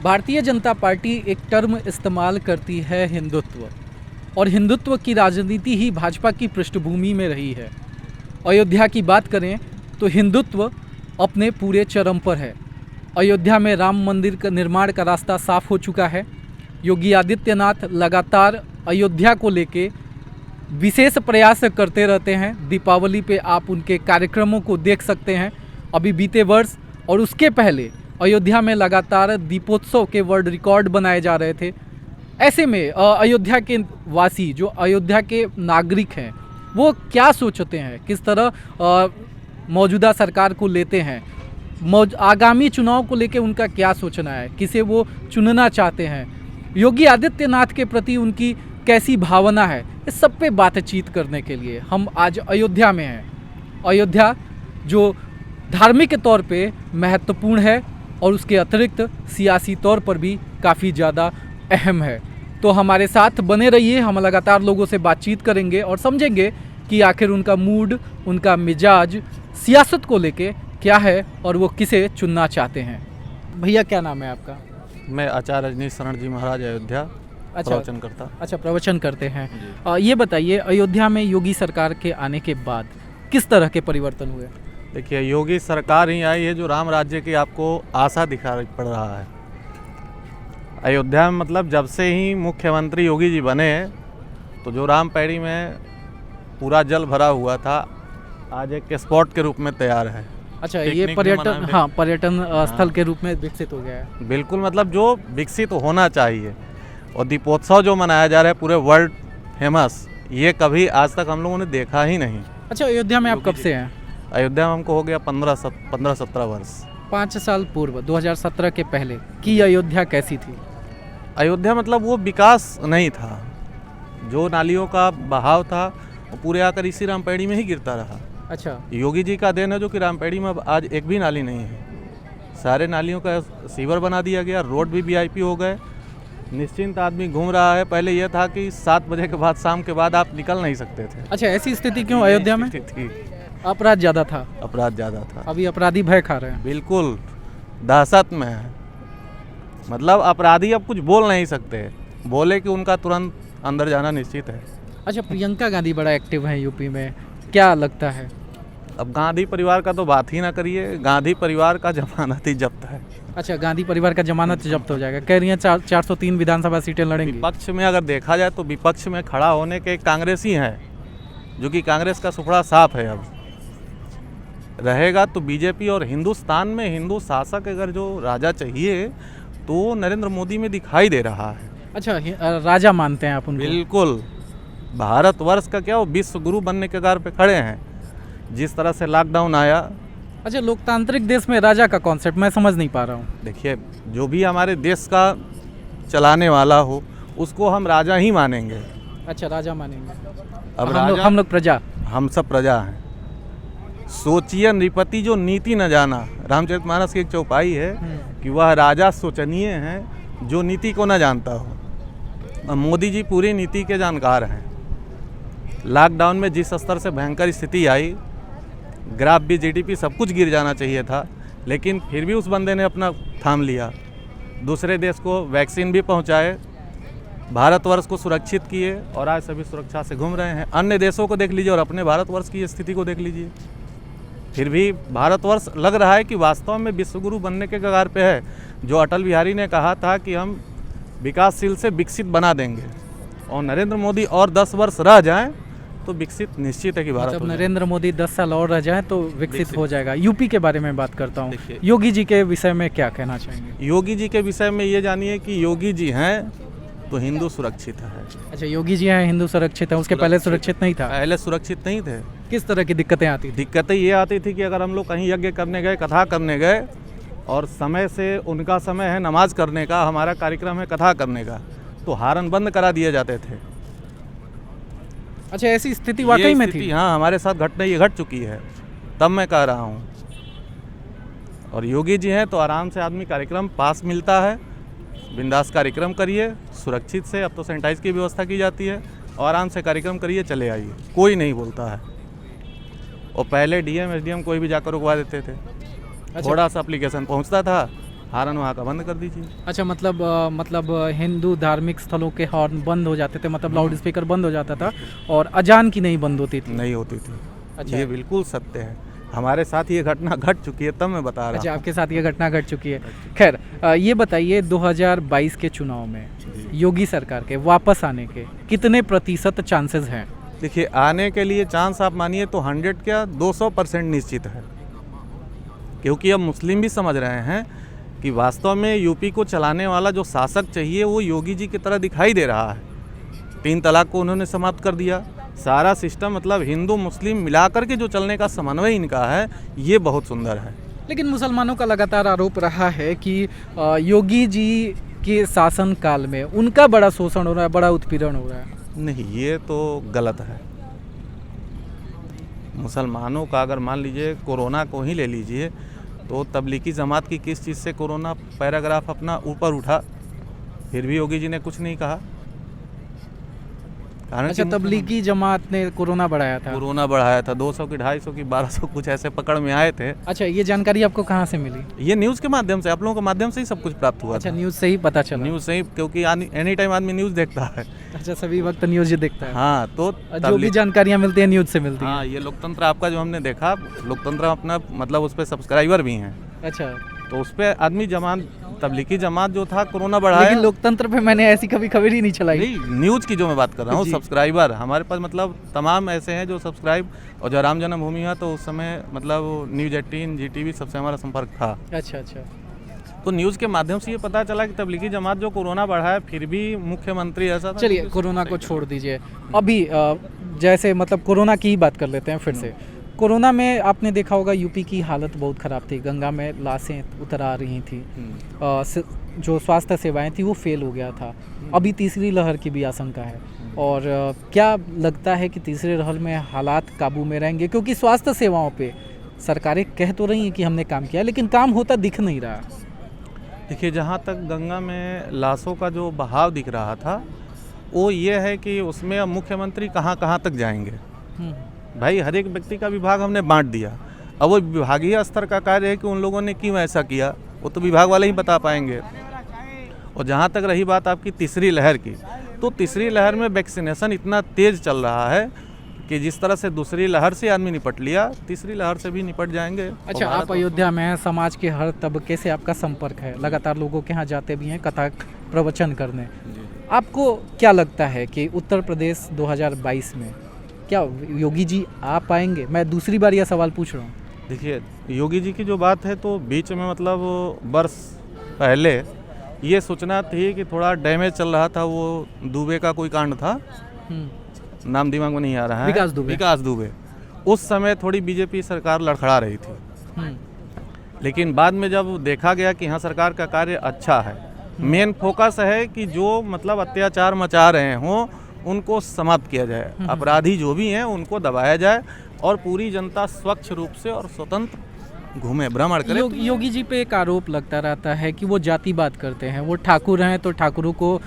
Bharatiya Janata party एक term इस्तेमाल करती है हिंदुत्व, और हिंदुत्व की राजनीति ही भाजपा की पृष्ठभूमि में रही है। अयोध्या की बात करें तो हिंदुत्व अपने पूरे चरम पर है। अयोध्या में राम मंदिर का निर्माण का रास्ता साफ हो चुका है। योगी आदित्यनाथ लगातार अयोध्या को लेके विशेष प्रयास करते रहते हैं। दीपावली पे आप उनके कार्यक्रमों को देख सकते हैं। अभी बीते वर्ष और उसके पहले अयोध्या में लगातार दीपोत्सव के वर्ल्ड रिकॉर्ड बनाए जा रहे थे। ऐसे में अयोध्या के वासी, जो अयोध्या के नागरिक हैं, वो क्या सोचते हैं, किस तरह मौजूदा सरकार को लेते हैं, आगामी चुनाव को लेकर उनका क्या सोचना है, किसे वो चुनना चाहते हैं, योगी आदित्यनाथ के प्रति उनकी कैसी भावना है, इस सब पे बातचीत करने के लिए हम आज अयोध्या में हैं। अयोध्या जो धार्मिक तौर पे महत्वपूर्ण है और उसके अतिरिक्त सियासी तौर पर भी काफ़ी ज़्यादा अहम है। तो हमारे साथ बने रहिए, हम लगातार लोगों से बातचीत करेंगे और समझेंगे कि आखिर उनका मूड, उनका मिजाज सियासत को लेके क्या है और वो किसे चुनना चाहते हैं। भैया क्या नाम है आपका? मैं आचार्य रजनीश शरण जी महाराज अयोध्या प्रवचन करता। अच्छा, प्रवचन करते हैं। ये बताइए, अयोध्या में योगी सरकार के आने के बाद किस तरह के परिवर्तन हुए? देखिए, योगी सरकार ही आई है जो राम राज्य की आपको आशा दिखा पड़ रहा है। अयोध्या में मतलब जब से ही मुख्यमंत्री योगी जी बने तो जो राम पैड़ी में पूरा जल भरा हुआ था आज एक स्पॉट के रूप में तैयार है। अच्छा, ये पर्यटन, हाँ, पर्यटन स्थल के रूप में विकसित हो गया है। बिल्कुल, मतलब जो विकसित होना चाहिए। और दीपोत्सव जो मनाया जा रहा है पूरे वर्ल्ड फेमस, ये कभी आज तक हम लोगों ने देखा ही नहीं। अच्छा, अयोध्या में आप कब से हैं? अयोध्या में हमको हो गया 15-17 वर्ष। 5 साल पूर्व 2017 के पहले की अयोध्या कैसी थी? अयोध्या मतलब वो विकास नहीं था। जो नालियों का बहाव था वो पूरे आकर इसी रामपेड़ी में ही गिरता रहा। अच्छा, योगी जी का देन है जो कि रामपेड़ी में अब आज एक भी नाली नहीं है। सारे नालियों का सीवर बना दिया गया, रोड भी वीआईपी हो गए, निश्चिंत आदमी घूम रहा है। पहले यह था कि 7 बजे के बाद, शाम के बाद आप निकल नहीं सकते थे। अच्छा, ऐसी स्थिति क्यों अयोध्या में थी? अपराध ज़्यादा था? अपराध ज़्यादा था। अभी अपराधी भय खा रहे हैं। बिल्कुल दहशत में है। मतलब अपराधी अब कुछ बोल नहीं सकते, बोले कि उनका तुरंत अंदर जाना निश्चित है। अच्छा, प्रियंका गांधी बड़ा एक्टिव है यूपी में, क्या लगता है? अब गांधी परिवार का तो बात ही ना करिए, गांधी परिवार का जमानत ही जब्त है। अच्छा, गांधी परिवार का जमानत जब्त हो जाएगा, कह रही हैं 403 विधानसभा सीटें लड़ेंगी। विपक्ष में अगर देखा जाए तो विपक्ष में खड़ा होने के कांग्रेसी हैं, जो कि कांग्रेस का सुपड़ा साफ है। अब रहेगा तो बीजेपी, और हिंदुस्तान में हिंदू शासक अगर जो राजा चाहिए तो नरेंद्र मोदी में दिखाई दे रहा है। अच्छा, राजा मानते हैं आप उनको? बिल्कुल, भारतवर्ष का क्या, वो विश्व गुरु बनने के कगार पे खड़े हैं। जिस तरह से लॉकडाउन आया। अच्छा, लोकतांत्रिक देश में राजा का कॉन्सेप्ट मैं समझ नहीं पा रहा हूँ। देखिए, जो भी हमारे देश का चलाने वाला हो उसको हम राजा ही मानेंगे। अच्छा, राजा मानेंगे। अब हम लोग प्रजा, हम सब प्रजा हैं। सोचिए, नृपति जो नीति न जाना, रामचरितमानस की एक चौपाई है कि वह राजा सोचनीय है जो नीति को न जानता हो। अब मोदी जी पूरी नीति के जानकार हैं। लॉकडाउन में जिस स्तर से भयंकर स्थिति आई, ग्राफ भी, जीडीपी सब कुछ गिर जाना चाहिए था, लेकिन फिर भी उस बंदे ने अपना थाम लिया। दूसरे देश को वैक्सीन भी पहुंचाए, भारतवर्ष को सुरक्षित किए, और आज सभी सुरक्षा से घूम रहे हैं। अन्य देशों को देख लीजिए और अपने भारतवर्ष की स्थिति को देख लीजिए। फिर भी भारतवर्ष लग रहा है कि वास्तव में विश्वगुरु बनने के कगार पे है। जो अटल बिहारी ने कहा था कि हम विकासशील से विकसित बना देंगे, और नरेंद्र मोदी और 10 वर्ष रह जाएं तो विकसित निश्चित है कि भारत। मतलब नरेंद्र मोदी 10 साल और रह जाएं तो विकसित हो जाएगा। यूपी के बारे में बात करता हूँ, योगी जी के विषय में क्या कहना चाहेंगे? योगी जी के विषय में ये जानिए कि योगी जी हैं तो हिंदू सुरक्षित है। अच्छा, योगी जी हैं, हिंदू सुरक्षित है, उसके पहले सुरक्षित नहीं था? पहले सुरक्षित नहीं थे। किस तरह की दिक्कतें आती थी? दिक्कतें ये आती थी कि अगर हम लोग कहीं यज्ञ करने गए, कथा करने गए, और समय से, उनका समय है नमाज करने का, हमारा कार्यक्रम है कथा करने का, तो हारन बंद करा दिए जाते थे। अच्छा, ऐसी स्थिति वाकई में थी? हाँ, हमारे साथ घटना ये घट चुकी है, तब मैं कह रहा हूँ। और योगी जी हैं तो आराम से आदमी कार्यक्रम पास मिलता है, बिंदास कार्यक्रम करिए सुरक्षित से। अब तो सैनिटाइज की व्यवस्था की जाती है, और आराम से कार्यक्रम करिए, चले आइए, कोई नहीं बोलता है। और पहले डीएम एसडीएम कोई भी जाकर रुकवा देते थे। थोड़ा सा एप्लीकेशन पहुंचता था, हारन वहाँ का बंद कर दीजिए। अच्छा, मतलब हिंदू धार्मिक स्थलों के हॉर्न बंद हो जाते थे, मतलब लाउड स्पीकर बंद हो जाता था और अजान की नहीं बंद होती थी। नहीं होती थी। अच्छा। ये बिल्कुल सत्य है, हमारे साथ ये घटना घट चुकी है, तब मैं बता रहा अच्छा, हूँ। आपके साथ ये घटना घट चुकी है। खैर, ये बताइए 2022 के चुनाव में योगी सरकार के वापस आने के कितने प्रतिशत चांसेस हैं? देखिए, आने के लिए चांस आप मानिए तो 100 क्या 200% निश्चित है, क्योंकि अब मुस्लिम भी समझ रहे हैं कि वास्तव में यूपी को चलाने वाला जो शासक चाहिए वो योगी जी की तरह दिखाई दे रहा है। 3 तलाक को उन्होंने समाप्त कर दिया, सारा सिस्टम मतलब हिंदू मुस्लिम मिलाकर के जो चलने का समन्वय इनका है, ये बहुत सुंदर है। लेकिन मुसलमानों का लगातार आरोप रहा है कि योगी जी के शासन काल में उनका बड़ा शोषण हो रहा है, बड़ा उत्पीड़न हो रहा है। नहीं, ये तो गलत है। मुसलमानों का अगर मान लीजिए कोरोना को ही ले लीजिए, तो तबलीगी जमात की किस चीज़ से कोरोना पैराग्राफ अपना ऊपर उठा, फिर भी योगी जी ने कुछ नहीं कहा। कारण अच्छा, कि तबलीगी जमात ने कोरोना बढ़ाया था। कोरोना बढ़ाया था, 200 की 250 की 1200 कुछ ऐसे पकड़ में आए थे। अच्छा, ये जानकारी आपको कहाँ से मिली? ये न्यूज़ के माध्यम से, आप लोगों के माध्यम से ही सब कुछ प्राप्त हुआ अच्छा, था। न्यूज़ से ही पता चला। न्यूज़ से ही, क्योंकि एनी टाइम आदमी न्यूज़ देखता है। अच्छा, सभी वक्त न्यूज़ ही देखता है। हाँ, तो जो भी जानकारियाँ मिलती है न्यूज़ से मिलती है। हाँ, ये लोकतंत्र आपका जो हमने देखा, लोकतंत्र अपना मतलब उस पर सब्सक्राइबर भी हैं, अच्छा, तो उस पर आदमी जमात तबलीगी जमात जो था कोरोना बढ़ाया। लेकिन लोकतंत्र पे मैंने ऐसी कभी खबर ही नहीं चलाई। नहीं, न्यूज़ की जो मैं बात कर रहा हूँ, जी। सब्सक्राइबर हमारे पास मतलब तमाम ऐसे हैं जो सब्सक्राइब, और जब राम जन्मभूमि हुआ तो उस समय मतलब न्यूज़ 18 GTV सबसे हमारा संपर्क था। अच्छा अच्छा। तो न्यूज़ के माध्यम से ये पता चला कि तबलीगी जमात जो कोरोना बढ़ाया, फिर भी मुख्यमंत्री ऐसा था। चलिए, कोरोना को छोड़ दीजिए। अभी जैसे मतलब कोरोना की ही बात कर लेते हैं फिर से। कोरोना में आपने देखा होगा यूपी की हालत बहुत ख़राब थी, गंगा में लाशें उतर आ रही थी, जो स्वास्थ्य सेवाएं थी वो फेल हो गया था। अभी तीसरी लहर की भी आशंका है, और क्या लगता है कि तीसरी लहर में हालात काबू में रहेंगे? क्योंकि स्वास्थ्य सेवाओं पे सरकारें कह तो रही हैं कि हमने काम किया, लेकिन काम होता दिख नहीं रहा। देखिए, जहाँ तक गंगा में लाशों का जो बहाव दिख रहा था, वो ये है कि उसमें अब मुख्यमंत्री कहाँ कहाँ तक जाएंगे। भाई, हर एक व्यक्ति का विभाग हमने बांट दिया, अब वो विभागीय स्तर का कार्य है कि उन लोगों ने क्यों ऐसा किया, वो तो विभाग वाले ही बता पाएंगे। और जहाँ तक रही बात आपकी तीसरी लहर की, तो तीसरी लहर में वैक्सीनेशन इतना तेज़ चल रहा है कि जिस तरह से दूसरी लहर से आदमी निपट लिया, तीसरी लहर से भी निपट जाएंगे। अच्छा, आप अयोध्या में हैं, समाज के हर तबके से आपका संपर्क है, लगातार लोगों के यहाँ जाते भी हैं कथा प्रवचन करने। आपको क्या लगता है कि उत्तर प्रदेश 2022 में क्या योगी जी आ पाएंगे? मैं दूसरी बार यह सवाल पूछ रहा हूँ। देखिए, योगी जी की जो बात है, तो बीच में मतलब वर्ष पहले ये सूचना थी कि थोड़ा डैमेज चल रहा था, वो दुबे का कोई कांड था, नाम दिमाग में नहीं आ रहा है, विकास दुबे। उस समय थोड़ी बीजेपी सरकार लड़खड़ा रही थी, लेकिन बाद में जब देखा गया कि हाँ सरकार का कार्य अच्छा है, मेन फोकस है कि जो मतलब अत्याचार मचा रहे हों उनको समाप्त किया जाए, अपराधी जो भी हैं उनको दबाया जाए, और पूरी जनता स्वच्छ रूप से और स्वतंत्र घूमे, भ्रमण करे। योगी जी पे एक आरोप लगता रहता है कि वो जातिवाद करते हैं। वो ठाकुर हैं तो ठाकुरों को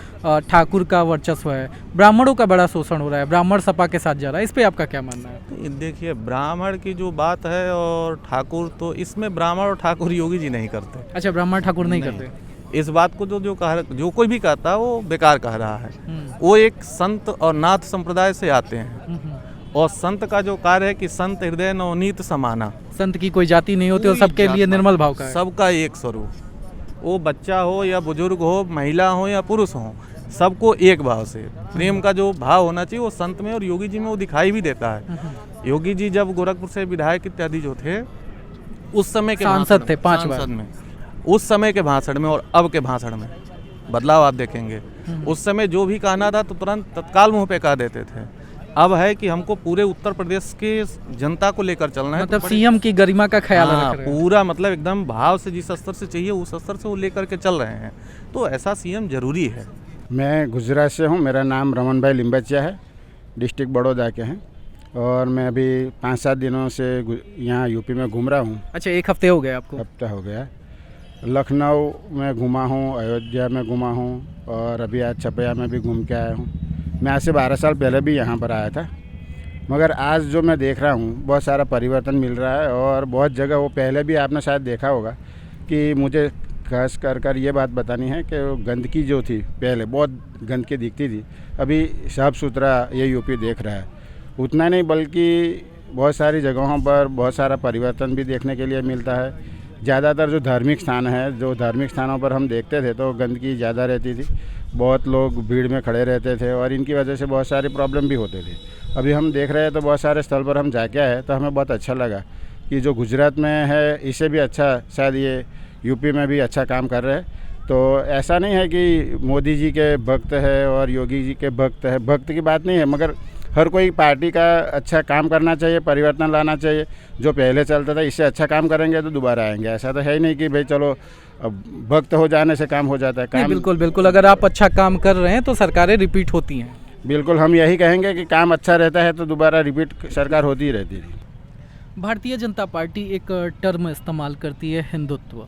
ठाकुर का वर्चस्व है, ब्राह्मणों का बड़ा शोषण हो रहा है, ब्राह्मण सपा के साथ जा रहा है। इस पे आपका क्या मानना है? देखिए, ब्राह्मण की जो बात है और ठाकुर, तो इसमें ब्राह्मण और ठाकुर योगी जी नहीं करते। अच्छा, ब्राह्मण ठाकुर नहीं करते। इस बात को जो कोई भी कहता है वो बेकार कह रहा है। वो एक संत और नाथ संप्रदाय से आते हैं, और संत का जो कार्य है कि संत हृदय नवनीत समाना। संत की कोई जाति नहीं होती और सबके लिए निर्मल भाव का है। सबका एक स्वरूप, वो बच्चा हो या बुजुर्ग हो, महिला हो या पुरुष हो, सबको एक भाव से प्रेम का जो भाव होना चाहिए वो संत में और योगी जी में वो दिखाई भी देता है। योगी जी जब गोरखपुर से विधायक इत्यादि जो थे, उस समय के सांसद थे 5 बार में, उस समय के भाषण में और अब के भाषण में बदलाव आप देखेंगे। उस समय जो भी कहना था तो तुरंत तत्काल मुंह पे कह देते थे। अब है कि हमको पूरे उत्तर प्रदेश के जनता को लेकर चलना है, मतलब सीएम की गरिमा का ख्याल रख रहे हैं। पूरा मतलब एकदम भाव से, जिस स्तर से चाहिए उस स्तर से वो लेकर के चल रहे हैं, तो ऐसा सीएम जरूरी है। मैं गुजरात से हूँ, मेरा नाम रमन भाई लिम्बाचिया है, डिस्ट्रिक्ट बड़ौदा के हैं, और मैं अभी 5-7 दिनों से यहाँ यूपी में घूम रहा हूँ। अच्छा, 1 हफ्ते हो गए आपको? हफ्ता हो गया। लखनऊ में घूमा हूँ, अयोध्या में घूमा हूँ, और अभी आज छपैया में भी घूम के आया हूँ। मैं आज से 12 साल पहले भी यहाँ पर आया था, मगर आज जो मैं देख रहा हूँ बहुत सारा परिवर्तन मिल रहा है। और बहुत जगह, वो पहले भी आपने शायद देखा होगा कि मुझे खास कर ये बात बतानी है कि वो गंदगी जो थी पहले बहुत गंदगी दिखती थी, अभी साफ़ सुथरा ये यूपी देख रहा है। उतना नहीं बल्कि बहुत सारी जगहों पर बहुत सारा परिवर्तन भी देखने के लिए मिलता है। ज़्यादातर जो धार्मिक स्थान है, जो धार्मिक स्थानों पर हम देखते थे तो गंदगी ज़्यादा रहती थी, बहुत लोग भीड़ में खड़े रहते थे और इनकी वजह से बहुत सारे प्रॉब्लम भी होते थे। अभी हम देख रहे हैं तो बहुत सारे स्थल पर हम जाके आए तो हमें बहुत अच्छा लगा कि जो गुजरात में है इससे भी अच्छा शायद ये यूपी में भी अच्छा काम कर रहे हैं। तो ऐसा नहीं है कि मोदी जी के भक्त है और योगी जी के भक्त है, भक्त की बात नहीं है, मगर हर कोई पार्टी का अच्छा काम करना चाहिए, परिवर्तन लाना चाहिए। जो पहले चलता था इससे अच्छा काम करेंगे तो दोबारा आएंगे। ऐसा तो है ही नहीं कि भाई चलो अब भक्त हो जाने से काम हो जाता है। काम बिल्कुल बिल्कुल, अगर आप अच्छा काम कर रहे हैं तो सरकारें रिपीट होती हैं। बिल्कुल हम यही कहेंगे कि काम अच्छा रहता है तो दोबारा रिपीट सरकार होती ही रहती है। भारतीय जनता पार्टी एक टर्म इस्तेमाल करती है हिंदुत्व,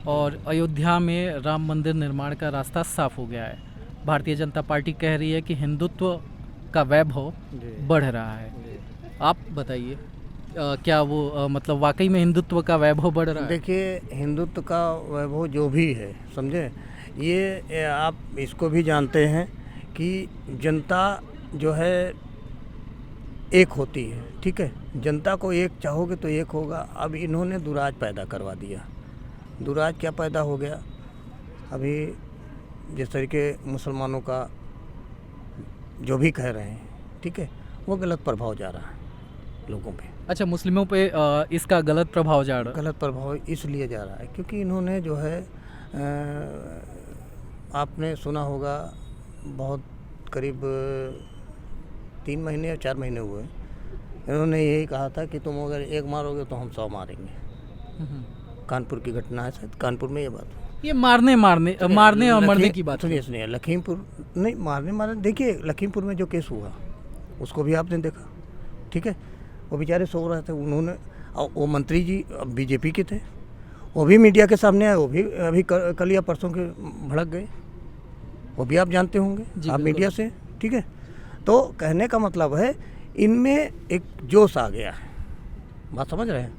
और अयोध्या में राम मंदिर निर्माण का रास्ता साफ हो गया है। भारतीय जनता पार्टी कह रही है कि हिंदुत्व का वैभव बढ़ रहा है। आप बताइए क्या वो मतलब वाकई में हिंदुत्व का वैभव बढ़ रहा है? देखिए, हिंदुत्व का वैभव जो भी है, समझे, ये आप इसको भी जानते हैं कि जनता जो है एक होती है, ठीक है। जनता को एक चाहोगे तो एक होगा। अब इन्होंने दुराज पैदा करवा दिया। दुराज क्या पैदा हो गया? अभी जिस तरीके मुसलमानों का जो भी कह रहे हैं, ठीक है, वो गलत प्रभाव जा रहा है लोगों पे। अच्छा, मुस्लिमों पे इसका गलत प्रभाव जा रहा है? गलत प्रभाव इसलिए जा रहा है क्योंकि इन्होंने जो है आपने सुना होगा, बहुत करीब 3 महीने या 4 महीने हुए, इन्होंने यही कहा था कि तुम अगर एक मारोगे तो हम 100 मारेंगे। कानपुर की घटना है, शायद कानपुर में ये बात हुई। ये मारने और मरने की बात है। सुनिए, लखीमपुर नहीं, मारने देखिए, लखीमपुर में जो केस हुआ उसको भी आपने देखा, ठीक है। वो बेचारे सो रहे थे, उन्होंने, वो मंत्री जी बीजेपी के थे, वो भी मीडिया के सामने आए, वो भी अभी कल या परसों के भड़क गए, वो भी आप जानते होंगे, आप मीडिया से, ठीक है। तो कहने का मतलब है इनमें एक जोश आ गया है, बात समझ रहे हैं।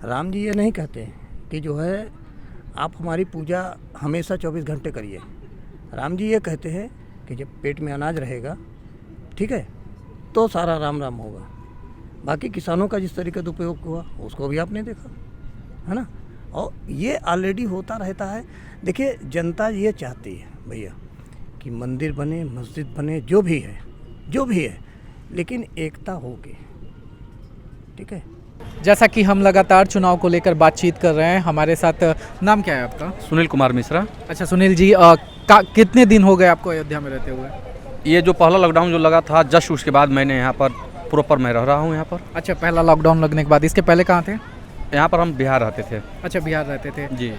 राम जी ये नहीं कहते कि जो है आप हमारी पूजा हमेशा 24 घंटे करिए। राम जी ये कहते हैं कि जब पेट में अनाज रहेगा, ठीक है, तो सारा राम राम होगा। बाकी किसानों का जिस तरीके से उपयोग हुआ उसको भी आपने देखा, है ना। और ये ऑलरेडी होता रहता है। देखिए, जनता ये चाहती है भैया कि मंदिर बने, मस्जिद बने, जो भी है, लेकिन एकता होगी, ठीक है। जैसा कि हम लगातार चुनाव को लेकर बातचीत कर रहे हैं, हमारे साथ, नाम क्या है आपका? सुनील कुमार मिश्रा। अच्छा सुनील जी, कितने दिन हो गए आपको अयोध्या में रहते हुए? ये जो पहला लॉकडाउन जो लगा था, जस्ट उसके बाद मैंने यहाँ पर प्रॉपर मैं रह रहा हूँ यहाँ पर। अच्छा, पहला लॉकडाउन लगने के बाद। इसके पहले कहाँ थे? यहाँ पर हम बिहार रहते थे। अच्छा, बिहार रहते थे जी।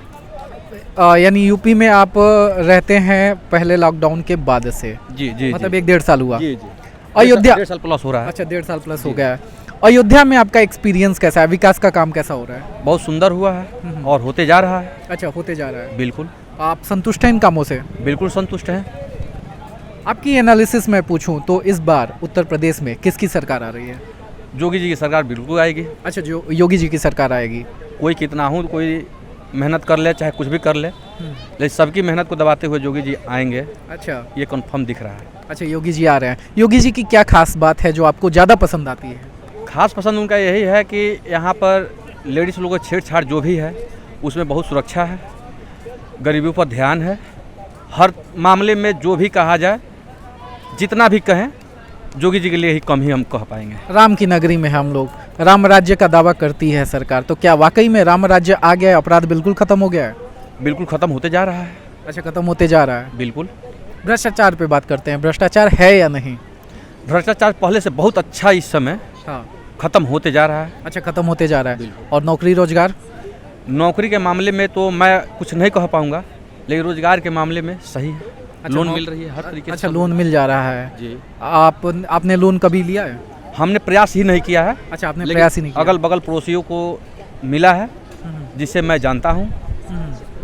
यानी यूपी में आप रहते हैं पहले लॉकडाउन के बाद से? जी मतलब 1-1.5 साल हुआ? जी। अयोध्या 1.5 साल प्लस हो रहा है। अच्छा, 1.5 साल प्लस हो गया है। अयोध्या में आपका एक्सपीरियंस कैसा है? विकास का काम कैसा हो रहा है? बहुत सुंदर हुआ है और होते जा रहा है। अच्छा, होते जा रहा है। बिल्कुल। आप संतुष्ट हैं इन कामों से? बिल्कुल संतुष्ट हैं। आपकी एनालिसिस में पूछूं तो इस बार उत्तर प्रदेश में किसकी सरकार आ रही है? योगी जी की सरकार बिल्कुल आएगी। अच्छा, जो योगी जी की सरकार आएगी। कोई कितना हो, कोई मेहनत कर ले, चाहे कुछ भी कर ले, लेकिन सबकी मेहनत को दबाते हुए योगी जी आएंगे। अच्छा, ये कंफर्म दिख रहा है। अच्छा, योगी जी आ रहे हैं। योगी जी की क्या खास बात है जो आपको ज़्यादा पसंद आती है? खास पसंद उनका यही है कि यहाँ पर लेडीज़ लोगों को छेड़छाड़ जो भी है उसमें बहुत सुरक्षा है, गरीबों पर ध्यान है। हर मामले में जो भी कहा जाए, जितना भी कहें, योगी जी के लिए ही कम ही हम कह पाएंगे। राम की नगरी में हम लोग, राम राज्य का दावा करती है सरकार, तो क्या वाकई में राम राज्य आ गया है? अपराध बिल्कुल खत्म हो गया है? बिल्कुल ख़त्म होते जा रहा है। अच्छा, खत्म होते जा रहा है। बिल्कुल। भ्रष्टाचार पे बात करते हैं, भ्रष्टाचार है या नहीं? भ्रष्टाचार पहले से बहुत अच्छा इस समय हाँ, ख़त्म होते जा रहा है। अच्छा, खत्म होते जा रहा है। और नौकरी रोजगार? नौकरी के मामले में तो मैं कुछ नहीं कह पाऊँगा, लेकिन रोजगार के मामले में सही है। अच्छा, लोन मिल रही है हर तरीके से। अच्छा, लोन मिल जा रहा है जी। आपने लोन कभी लिया है? हमने प्रयास ही नहीं किया है। अच्छा, आपने लेकिन प्रयास ही नहीं किया? अगल बगल पड़ोसियों को मिला है जिससे मैं जानता हूँ।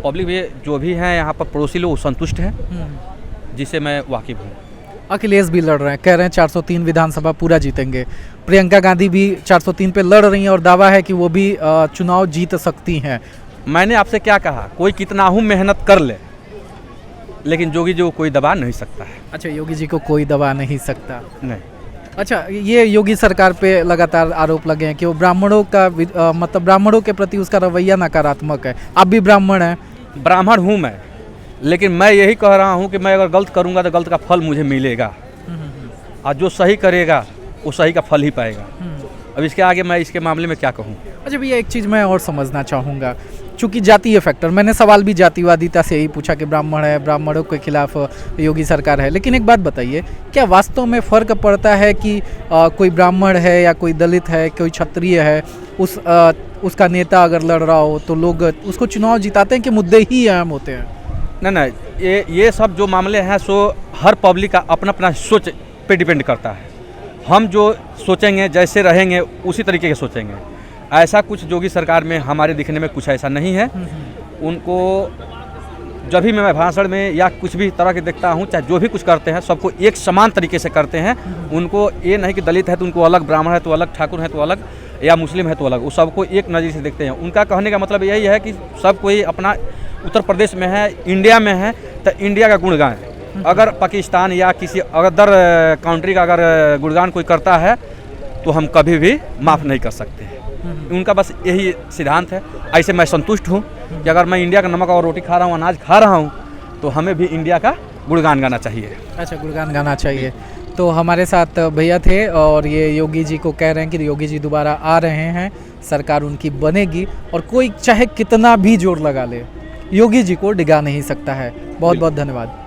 पब्लिक भी जो भी हैं यहाँ पर पड़ोसी लोग संतुष्ट हैं, जिससे मैं वाकिफ हूँ। अखिलेश भी लड़ रहे हैं, कह रहे हैं 403 विधानसभा पूरा जीतेंगे। प्रियंका गांधी भी 403 पे लड़ रही हैं और दावा है कि वो भी चुनाव जीत सकती हैं। मैंने आपसे क्या कहा, कोई कितना हूँ मेहनत कर ले, लेकिन योगी जी को कोई दबा नहीं सकता है। अच्छा, योगी जी को कोई दबा नहीं सकता। नहीं, अच्छा, ये योगी सरकार पे लगातार आरोप लगे हैं कि वो ब्राह्मणों का मतलब ब्राह्मणों के प्रति उसका रवैया नकारात्मक है। आप भी ब्राह्मण हैं। ब्राह्मण हूँ मैं, लेकिन मैं यही कह रहा हूँ कि मैं अगर गलत करूँगा तो गलत का फल मुझे मिलेगा, और जो सही करेगा वो सही का फल ही पाएगा। अब इसके आगे मैं इसके मामले में क्या कहूँ। अच्छा भैया, एक चीज़ मैं और समझना चाहूँगा, चूँकि जातीय फैक्टर, मैंने सवाल भी जातिवादिता से यही पूछा कि ब्राह्मण है, ब्राह्मणों के खिलाफ योगी सरकार है, लेकिन एक बात बताइए, क्या वास्तव में फ़र्क पड़ता है कि कोई ब्राह्मण है या कोई दलित है, कोई क्षत्रिय है, उसका नेता अगर लड़ रहा हो तो लोग उसको चुनाव जिताते हैं कि मुद्दे ही अहम होते हैं? नहीं, ये सब जो मामले हैं सो हर पब्लिक का अपना अपना सोच पे डिपेंड करता है। हम जो सोचेंगे, जैसे रहेंगे, उसी तरीके के सोचेंगे। ऐसा कुछ योगी सरकार में हमारे दिखने में कुछ ऐसा नहीं है। उनको जब भी मैं भाषण में या कुछ भी तरह के देखता हूँ, चाहे जो भी कुछ करते हैं, सबको एक समान तरीके से करते हैं। उनको ये नहीं कि दलित है तो उनको अलग, ब्राह्मण है तो अलग, ठाकुर है तो अलग, या मुस्लिम है तो अलग, वो सबको एक नज़र से देखते हैं। उनका कहने का मतलब यही है कि सब कोई अपना उत्तर प्रदेश में है, इंडिया में है, तो इंडिया का गुण गाएं। अगर पाकिस्तान या किसी अदर कंट्री का अगर गुणगान कोई करता है तो हम कभी भी माफ़ नहीं कर सकते। उनका बस यही सिद्धांत है। ऐसे मैं संतुष्ट हूँ कि अगर मैं इंडिया का नमक और रोटी खा रहा हूँ, अनाज खा रहा हूँ, तो हमें भी इंडिया का गुणगान गाना चाहिए। अच्छा, गुणगान गाना चाहिए। तो हमारे साथ भैया थे और ये योगी जी को कह रहे हैं कि योगी जी दोबारा आ रहे हैं, सरकार उनकी बनेगी, और कोई चाहे कितना भी जोर लगा ले, योगी जी को डिगा नहीं सकता है। बहुत बहुत धन्यवाद।